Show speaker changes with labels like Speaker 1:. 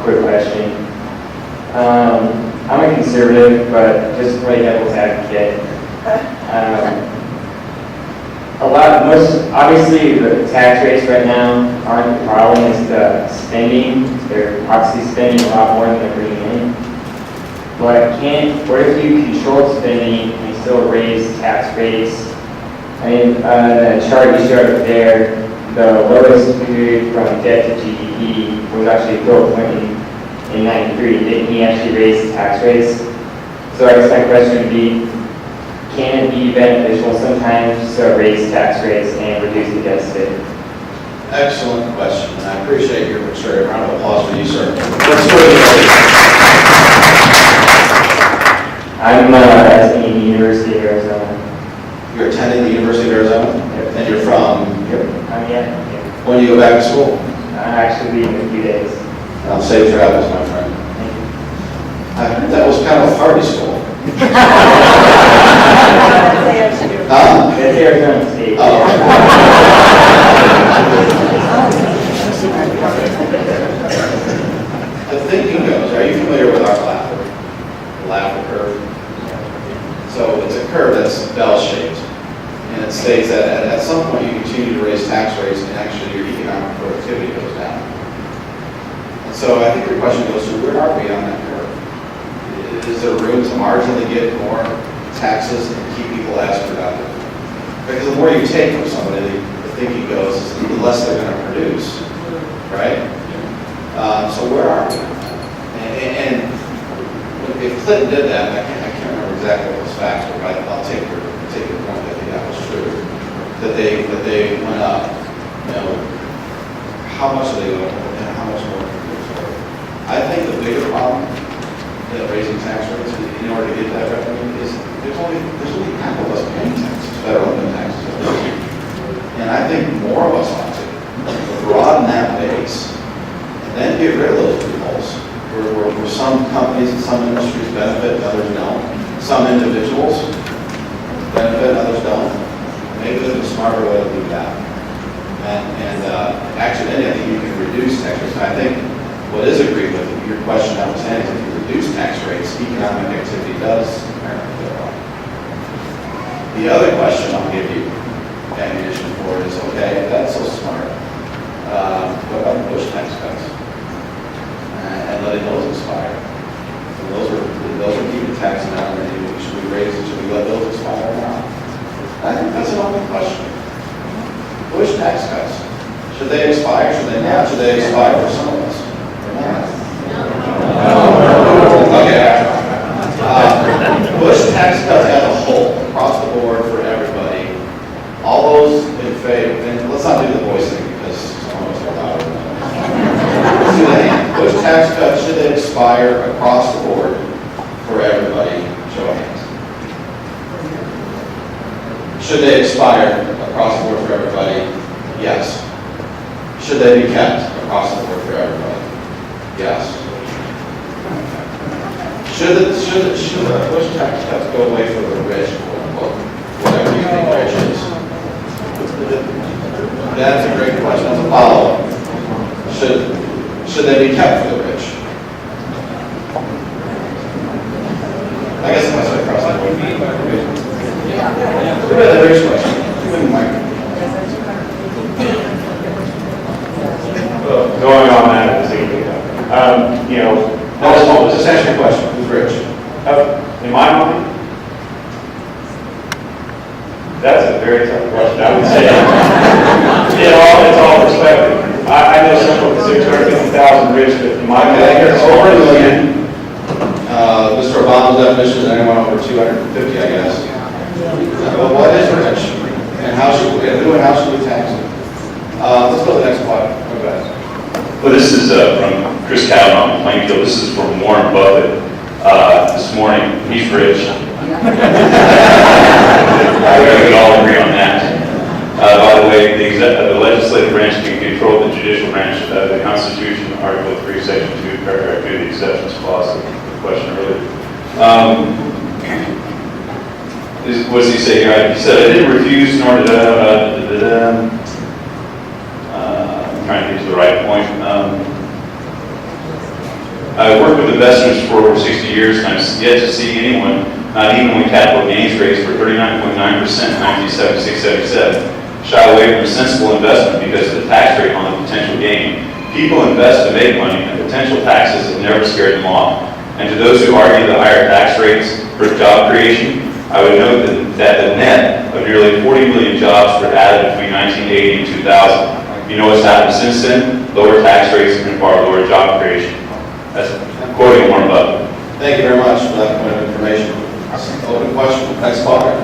Speaker 1: quick question. I'm a conservative, but just to play devil's advocate. Obviously the tax rates right now aren't the problem, it's the spending. They're obviously spending a lot more than they're bringing in. But what if you control spending and still raise tax rates? I mean, the chart you showed up there, the lowest period from debt to GDP was actually Bill Clinton in '93. Didn't he actually raise tax rates? So I guess my question would be, can it be beneficial sometimes to raise tax rates and reduce the deficit?
Speaker 2: Excellent question, and I appreciate your maturity. A round of applause for you, sir. Let's go ahead.
Speaker 1: I'm attending the University of Arizona.
Speaker 2: You're attending the University of Arizona?
Speaker 1: Yep.
Speaker 2: And you're from?
Speaker 1: Yep. Yeah.
Speaker 2: When do you go back to school?
Speaker 1: Actually leave in a few days.
Speaker 2: Safe travels, my friend.
Speaker 1: Thank you.
Speaker 2: I heard that was kind of a party school. Huh?
Speaker 1: That's Arizona State.
Speaker 2: Oh. The thinking goes, are you familiar with our Laffer curve? So it's a curve that's bell-shaped, and it states that at some point you continue to raise tax rates and actually your economic productivity goes down. And so I think your question goes to, where are we on that curve? Is there room to marginally get more taxes and keep people as productive? Because the more you take from somebody, the thinking goes, the less they're going to produce, right? So where are we? And if Clinton did that, I can't remember exactly what those facts were, but I'll take your point that that was true. That they went up, how much are they going to and how much more can they afford? I think the bigger problem than raising tax rates in order to get that revenue is there's only half of us paying taxes, federal income taxes. And I think more of us ought to broaden that base and then get rid of those loopholes where some companies and some industries benefit and others don't. Some individuals benefit and others don't. Maybe there's a smarter way to do that. And actually, I think you can reduce tax rates. I think what is agreed with your question notwithstanding is if you reduce tax rates, economic activity does apparently go up. The other question I'll give you ammunition for is, okay, if that's so smart, what about the Bush tax cuts? And letting those expire. So those are keeping taxes down, and should we raise it? Should we let those expire or not? I think that's an open question. Bush tax cuts, should they expire? Should they not? Should they expire for some of us? Or not? Okay. Bush tax cuts as a whole, across the board for everybody. All those in favor, and let's not do the voice thing because some of us are louder than others. Let's do the hand. Bush tax cuts, should they expire across the board for everybody? Show of hands. Should they expire across the board for everybody? Yes. Should they be kept across the board for everybody? Yes. Should the Bush tax cuts go away for the rich, quote unquote, whatever you think rich is? That's a great question. That's a follow-up. Should they be kept for the rich? I guess if I say across the board. What about the rich question?
Speaker 1: Going on that,
Speaker 2: Just ask your question. Who's rich?
Speaker 1: in my mind, that's a very tough question. I would say it's all perspective. I know someone with 650,000 rich, but in my mind,
Speaker 2: It's over a million. Mr. Obama's definition is anyone over 250, I guess. Well, what is rich? And who and how should we tax it? Let's go to the next slide. Okay.
Speaker 3: Well, this is from Chris Kavanaugh in Plainfield. This is from Warren Buffett this morning. He's rich. I think we can all agree on that. By the way, the legislative branch can control the judicial branch. The Constitution, Article 3, Section 2, Paragraph 2, the exceptions clause, the question earlier. What does he say here? He said, I didn't refuse, nor did I, I'm trying to get to the right point. I worked with investors for over 60 years, and I've yet to see anyone, not even when capital gains rates were 39.9% in 1976-77, shy away from a sensible investment because of the tax rate on the potential gain. People invest to make money, and potential taxes have never scared them off. And to those who argue the higher tax rates for job creation, I would note that the net of nearly 40 million jobs were added between 1980 and 2000. You know what's happened since then? Lower tax rates and far lower job creation. That's quoting Warren Buffett.
Speaker 2: Thank you very much for that point of information. Open question, next caller.